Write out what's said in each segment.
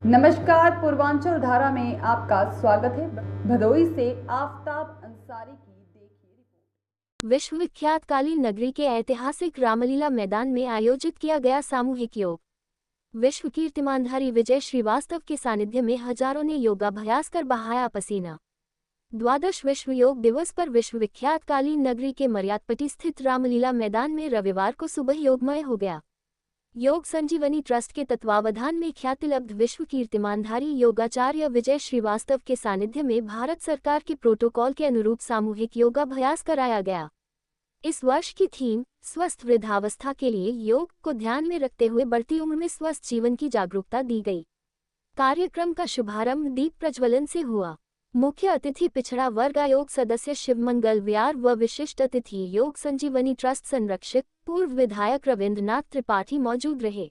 नमस्कार, पूर्वांचल धारा में आपका स्वागत है। भदोई से आफ्ताब अंसारी की देखिए रिपोर्ट। विश्वविख्यात कालीन नगरी के ऐतिहासिक रामलीला मैदान में आयोजित किया गया सामूहिक योग। विश्व कीर्तिमानधारी विजय श्रीवास्तव के सानिध्य में हजारों ने योगाभ्यास कर बहाया पसीना। द्वादश विश्व योग दिवस पर विश्वविख्यात कालीन नगरी के मर्यादपट्टी स्थित रामलीला मैदान में रविवार को सुबह योगमय हो गया। योग संजीवनी ट्रस्ट के तत्वावधान में ख्यातिलब्ध विश्व कीर्तिमानधारी योगाचार्य विजय श्रीवास्तव के सानिध्य में भारत सरकार के प्रोटोकॉल के अनुरूप सामूहिक योगाभ्यास कराया गया। इस वर्ष की थीम स्वस्थ वृद्धावस्था के लिए योग को ध्यान में रखते हुए बढ़ती उम्र में स्वस्थ जीवन की जागरूकता दी गई। कार्यक्रम का शुभारंभ दीप प्रज्वलन से हुआ। मुख्य अतिथि पिछड़ा वर्ग आयोग सदस्य शिवमंगल व्यार व विशिष्ट अतिथि योग संजीवनी ट्रस्ट संरक्षक पूर्व विधायक रविंद्रनाथ त्रिपाठी मौजूद रहे।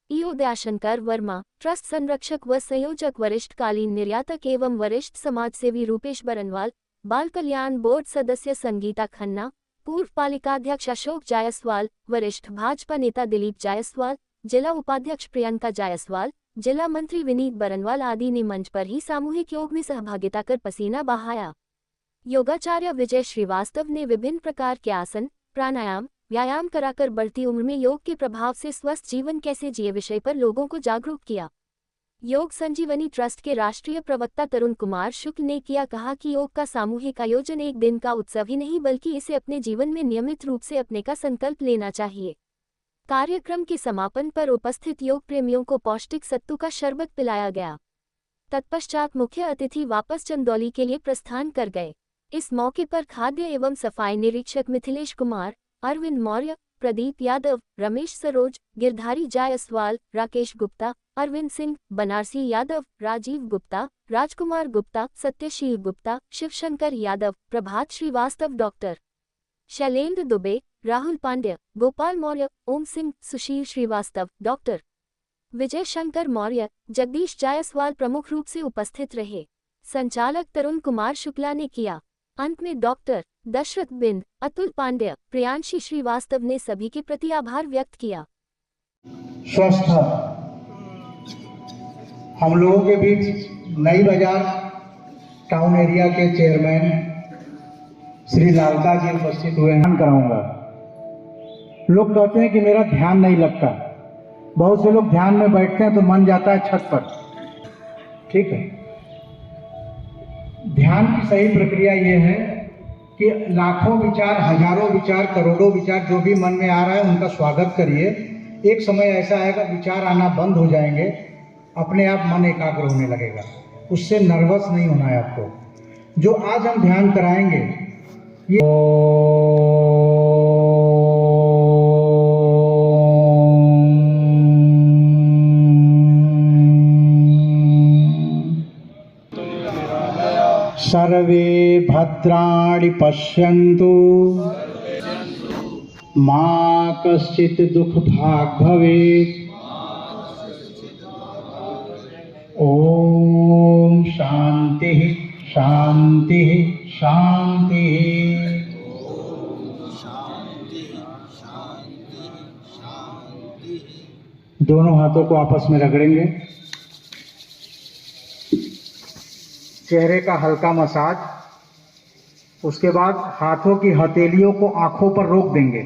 ईओ दयाशंकर वर्मा, ट्रस्ट संरक्षक व संयोजक वरिष्ठ कालीन निर्यातक एवं वरिष्ठ समाजसेवी रूपेश बरनवाल, बाल कल्याण बोर्ड सदस्य संगीता खन्ना, पूर्व पालिकाध्यक्ष अशोक जायसवाल, वरिष्ठ भाजपा नेता दिलीप जायसवाल, जिला उपाध्यक्ष प्रियंका जायसवाल, जिला मंत्री विनीत बरनवाल आदि ने मंच पर ही सामूहिक योग में सहभागिता कर पसीना बहाया। योगाचार्य विजय श्रीवास्तव ने विभिन्न प्रकार के आसन, प्राणायाम, व्यायाम कराकर बढ़ती उम्र में योग के प्रभाव से स्वस्थ जीवन कैसे जिए विषय पर लोगों को जागरूक किया। योग संजीवनी ट्रस्ट के राष्ट्रीय प्रवक्ता तरुण कुमार शुक्ल ने कहा कि योग का सामूहिक आयोजन एक दिन का उत्सव ही नहीं बल्कि इसे अपने जीवन में नियमित रूप से अपने का संकल्प लेना चाहिए। कार्यक्रम के समापन पर उपस्थित योग प्रेमियों को पौष्टिक सत्तू का शरबत पिलाया गया। तत्पश्चात मुख्य अतिथि वापस चंदौली के लिए प्रस्थान कर गए। इस मौके पर खाद्य एवं सफाई निरीक्षक मिथिलेश कुमार, अरविंद मौर्य, प्रदीप यादव, रमेश सरोज, गिरधारी जायसवाल, राकेश गुप्ता, अरविंद सिंह, बनारसी यादव, राजीव गुप्ता, राजकुमार गुप्ता, सत्यशील गुप्ता, शिवशंकर यादव, प्रभात श्रीवास्तव, डॉक्टर शैलेंद्र दुबे, राहुल पांड्य, गोपाल मौर्य, ओम सिंह, सुशील श्रीवास्तव, डॉक्टर विजय शंकर मौर्य, जगदीश जायसवाल प्रमुख रूप से उपस्थित रहे। संचालक तरुण कुमार शुक्ला ने किया। अंत में डॉक्टर दशरथ बिंद, अतुल पांड्य, प्रियांशी श्रीवास्तव ने सभी के प्रति आभार व्यक्त किया। स्वस्थ हम लोगों के बीच नई बाजार टाउन एरिया के चेयरमैन श्री लालता जी उपस्थित हुए हैं। कराऊंगा। लोग कहते हैं कि मेरा ध्यान नहीं लगता। बहुत से लोग ध्यान में बैठते हैं तो मन जाता है छत पर। ठीक है, ध्यान की सही प्रक्रिया ये है कि लाखों विचार, हजारों विचार, करोड़ों विचार जो भी मन में आ रहा है उनका स्वागत करिए। एक समय ऐसा आएगा विचार आना बंद हो जाएंगे, अपने आप मन एकाग्र होने लगेगा। उससे नर्वस नहीं होना है आपको। जो आज हम ध्यान कराएंगे ये सर्वे भद्राणि पश्यन्तु मा कश्चित् दुःखभाग् भवेत्। ओम शांति शांति शांति। दोनों हाथों को आपस में रगड़ेंगे। चेहरे का हल्का मसाज। उसके बाद हाथों की हथेलियों को आंखों पर रोक देंगे।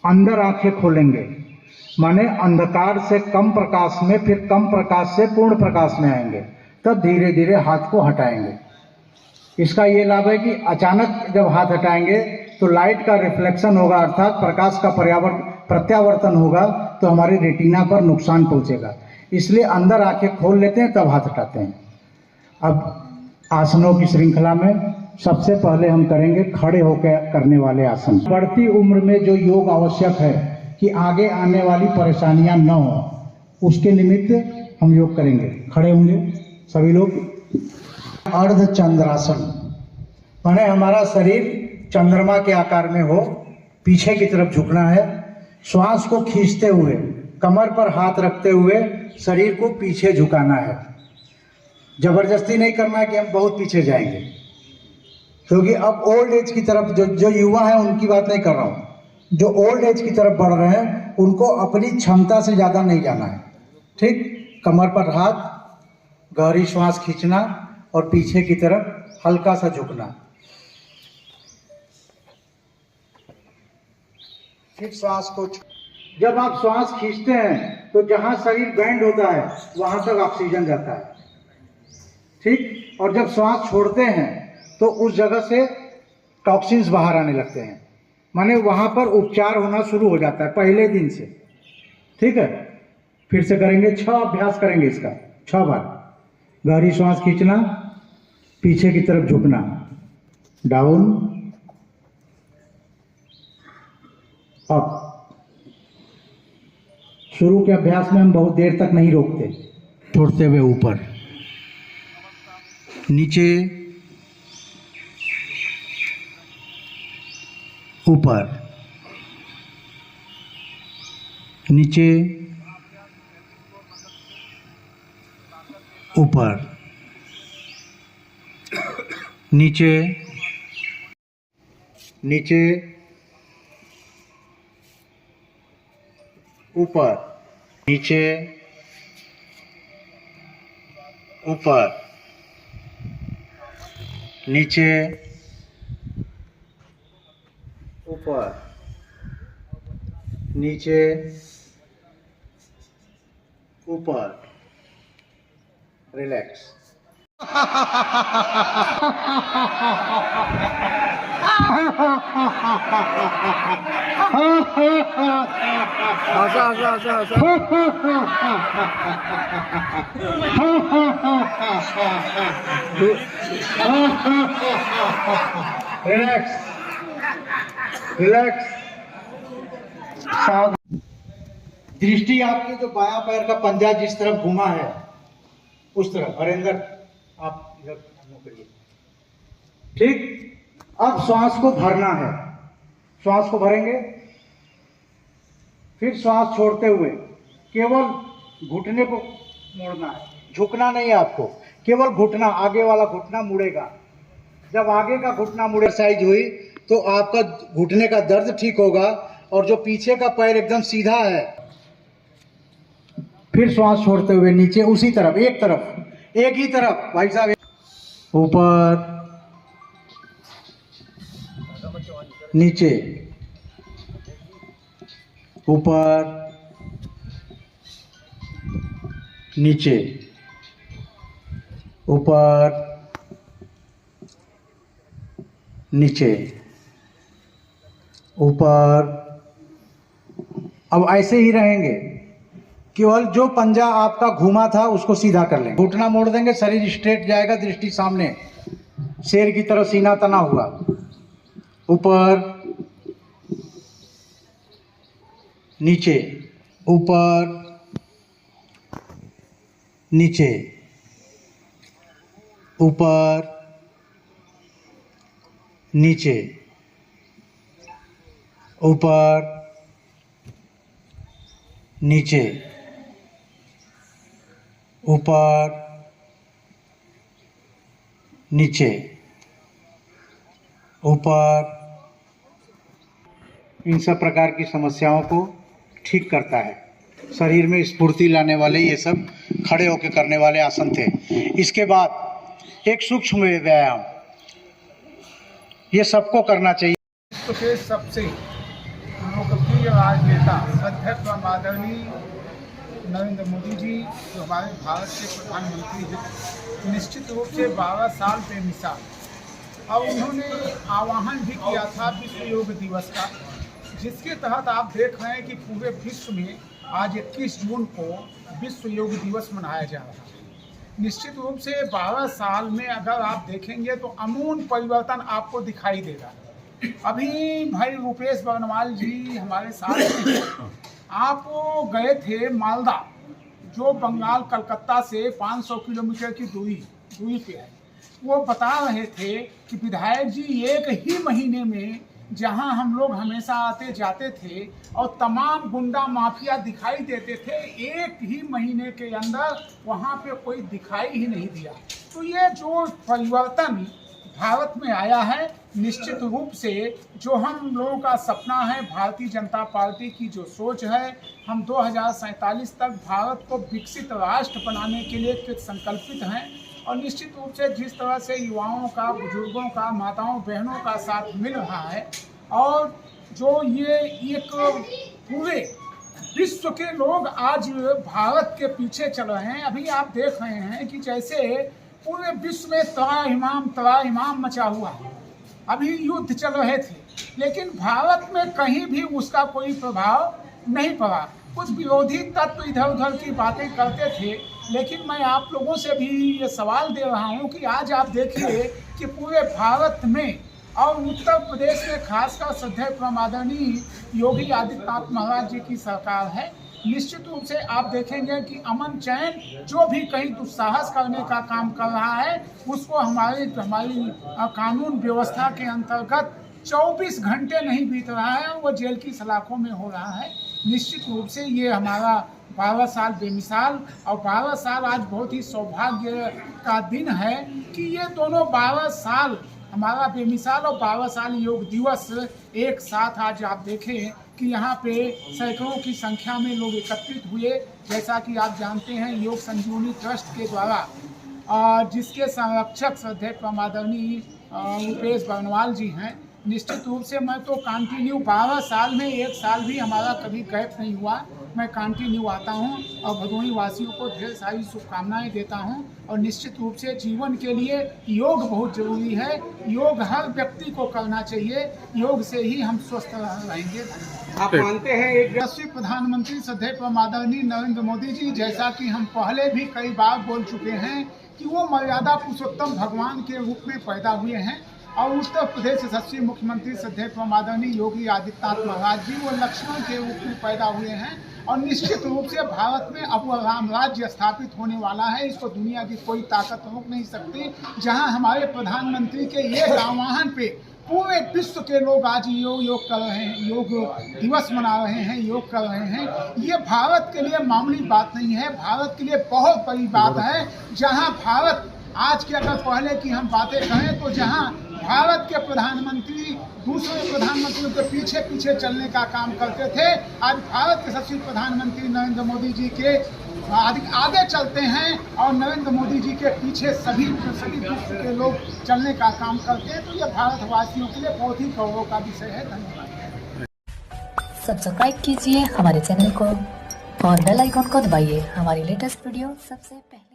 अंदर आंखें खोलेंगे, माने अंधकार से कम प्रकाश में, फिर कम प्रकाश से पूर्ण प्रकाश में आएंगे। तब धीरे धीरे हाथ को हटाएंगे। इसका ये लाभ है कि अचानक जब हाथ हटाएंगे तो लाइट का रिफ्लेक्शन होगा, अर्थात प्रकाश का प्रत्यावर्तन होगा, तो हमारे रेटिना पर नुकसान पहुंचेगा। इसलिए अंदर आंखें खोल लेते हैं तब हाथ हटाते हैं। अब आसनों की श्रृंखला में सबसे पहले हम करेंगे खड़े होकर करने वाले आसन। बढ़ती उम्र में जो योग आवश्यक है कि आगे आने वाली परेशानियां न हो, उसके निमित्त हम योग करेंगे। खड़े होंगे सभी लोग। अर्ध चंद्रासन, माने हमारा शरीर चंद्रमा के आकार में हो, पीछे की तरफ झुकना है। श्वास को खींचते हुए, कमर पर हाथ रखते हुए शरीर को पीछे झुकाना है। जबरदस्ती नहीं करना है कि हम बहुत पीछे जाएंगे, क्योंकि अब ओल्ड एज की तरफ जो युवा है उनकी बात नहीं कर रहा हूँ। जो ओल्ड एज की तरफ बढ़ रहे हैं उनको अपनी क्षमता से ज़्यादा नहीं जाना है। ठीक, कमर पर हाथ, गहरी श्वास खींचना और पीछे की तरफ हल्का सा झुकना। फिर श्वास को, जब आप श्वास खींचते हैं तो जहां शरीर बैंड होता है वहां तक ऑक्सीजन जाता है, ठीक। और जब श्वास छोड़ते हैं तो उस जगह से टॉक्सिन्स बाहर आने लगते हैं, माने वहां पर उपचार होना शुरू हो जाता है पहले दिन से, ठीक है। फिर से करेंगे, 6 अभ्यास करेंगे इसका, 6 बार। गहरी श्वास खींचना, पीछे की तरफ झुकना, डाउन, अप। शुरू के अभ्यास में हम बहुत देर तक नहीं रोकते, छोड़ते हुए ऊपर, नीचे, ऊपर, नीचे, ऊपर, नीचे, नीचे, ऊपर, नीचे, ऊपर, नीचे, ऊपर, नीचे, ऊपर। रिलैक्स। Relax, relax. दृष्टि आपके जो बायां पैर का पंजा जिस तरफ घुमा है उस तरफ, हरेंद्र आप इधर करिए, ठीक। अब श्वास को भरना है, श्वास को भरेंगे, फिर श्वास छोड़ते हुए केवल घुटने को मोड़ना है, झुकना नहीं है आपको, केवल घुटना, आगे वाला घुटना मुड़ेगा। जब आगे का घुटना मुड़े एक्सरसाइज हुई तो आपका घुटने का दर्द ठीक होगा और जो पीछे का पैर एकदम सीधा है। फिर श्वास छोड़ते हुए नीचे, उसी तरफ, एक तरफ, एक ही तरफ भाई साहब, ऊपर, नीचे, ऊपर, नीचे, ऊपर, नीचे, ऊपर। अब ऐसे ही रहेंगे, केवल जो पंजा आपका घूमा था उसको सीधा कर लेंगे, घुटना मोड़ देंगे, शरीर स्ट्रेट जाएगा, दृष्टि सामने, शेर की तरह सीना तना हुआ, ऊपर, नीचे, ऊपर, नीचे, ऊपर, नीचे, ऊपर, नीचे, ऊपर, नीचे, ऊपर। इन सब प्रकार की समस्याओं को ठीक करता है, शरीर में स्फूर्ति लाने वाले ये सब खड़े होकर करने वाले आसन थे। इसके बाद एक सूक्ष्म व्यायाम, ये सबको करना चाहिए। विश्व के सबसे लोकप्रिय राजनेता अध्यक्ष व आदरणीय नरेंद्र मोदी जी, जो हमारे भारत के प्रधानमंत्री हैं, निश्चित रूप से 12 साल बेमिसाल, और उन्होंने आह्वान भी किया था विश्व योग दिवस का, जिसके तहत आप देख रहे हैं कि पूरे विश्व में आज 21 जून को विश्व योग दिवस मनाया जा रहा है। निश्चित रूप से 12 साल में अगर आप देखेंगे तो अमूल परिवर्तन आपको दिखाई देगा। अभी भाई रूपेश वर्णवाल जी हमारे साथ हैं। आप गए थे मालदा, जो बंगाल कलकत्ता से 500 किलोमीटर की दूरी पे है। वो बता रहे थे कि विधायक जी एक ही महीने में जहां हम लोग हमेशा आते जाते थे और तमाम गुंडा माफिया दिखाई देते थे, एक ही महीने के अंदर वहां पे कोई दिखाई ही नहीं दिया। तो ये जो परिवर्तन भारत में आया है। निश्चित रूप से जो हम लोगों का सपना है, भारतीय जनता पार्टी की जो सोच है, हम 2047 तक भारत को विकसित राष्ट्र बनाने के लिए कृत संकल्पित हैं। और निश्चित रूप से जिस तरह से युवाओं का, बुजुर्गों का, माताओं बहनों का साथ मिल रहा है, और जो ये एक पूरे विश्व के लोग आज भारत के पीछे चल रहे हैं। अभी आप देख रहे हैं कि जैसे पूरे विश्व में तराहिमाम मचा हुआ है। अभी युद्ध चल रहे थे, लेकिन भारत में कहीं भी उसका कोई प्रभाव नहीं पड़ा। कुछ विरोधी तत्व इधर उधर की बातें करते थे, लेकिन मैं आप लोगों से भी ये सवाल दे रहा हूँ कि आज आप देखिए कि पूरे भारत में और उत्तर प्रदेश में खासकर श्रद्धेय परम आदरणीय योगी आदित्यनाथ महाराज जी की सरकार है। निश्चित रूप से आप देखेंगे कि अमन चैन जो भी कहीं दुस्साहस करने का काम कर रहा है, उसको हमारी कानून व्यवस्था के अंतर्गत 24 घंटे नहीं बीत रहा है, वो जेल की सलाखों में हो रहा है। निश्चित रूप से ये हमारा 12 साल बेमिसाल और 12 साल आज बहुत ही सौभाग्य का दिन है कि ये दोनों 12 साल हमारा बेमिसाल और 12 साल योग दिवस एक साथ आज आप देखें कि यहाँ पे सैकड़ों की संख्या में लोग एकत्रित हुए। जैसा कि आप जानते हैं, योग संजीवनी ट्रस्ट के द्वारा जिसके संरक्षक श्रद्धेय परम आदरणीय रुपेश बर्नवाल जी हैं। निश्चित रूप से मैं तो कंटिन्यू 12 साल में एक साल भी हमारा कभी गैप नहीं हुआ। मैं कंटिन्यू आता हूं और भदोही वासियों को ढेर सारी शुभकामनाएं देता हूं। और निश्चित रूप से जीवन के लिए योग बहुत जरूरी है। योग हर व्यक्ति को करना चाहिए। योग से ही हम स्वस्थ रहेंगे। आप मानते हैं एक यशस्वी प्रधानमंत्री श्रद्धेय परम आदरणीय नरेंद्र मोदी जी, जैसा कि हम पहले भी कई बार बोल चुके हैं कि वो मर्यादा पुरुषोत्तम भगवान के रूप में पैदा हुए हैं। और उत्तर प्रदेश यशस्वी मुख्यमंत्री श्रद्धेय परम आदरणीय योगी आदित्यनाथ महाराज जी वो लक्ष्मण के रूप में पैदा हुए हैं। और निश्चित रूप से भारत में अब वो राम राज्य स्थापित होने वाला है। इसको दुनिया की कोई ताकत रोक नहीं सकती। जहां हमारे प्रधानमंत्री के ये आह्वान पे पूरे विश्व के लोग आज योग कर रहे हैं, योग दिवस मना रहे हैं, योग कर रहे हैं। ये भारत के लिए मामूली बात नहीं है, भारत के लिए बहुत बड़ी बात है। जहां भारत आज के अगर पहले की हम बातें करें तो जहां भारत के प्रधानमंत्री दूसरे प्रधानमंत्रियों के पीछे पीछे चलने का काम करते थे, आज भारत के यशस्वी प्रधानमंत्री नरेंद्र मोदी जी के आगे चलते हैं और नरेंद्र मोदी जी के पीछे सभी विश्व के लोग चलने का काम करते हैं। तो ये भारतवासियों के लिए बहुत ही गौरव का विषय है। धन्यवाद। सब्सक्राइब कीजिए हमारे चैनल को और बेल आइकॉन को दबाइए हमारी लेटेस्ट वीडियो सबसे पहले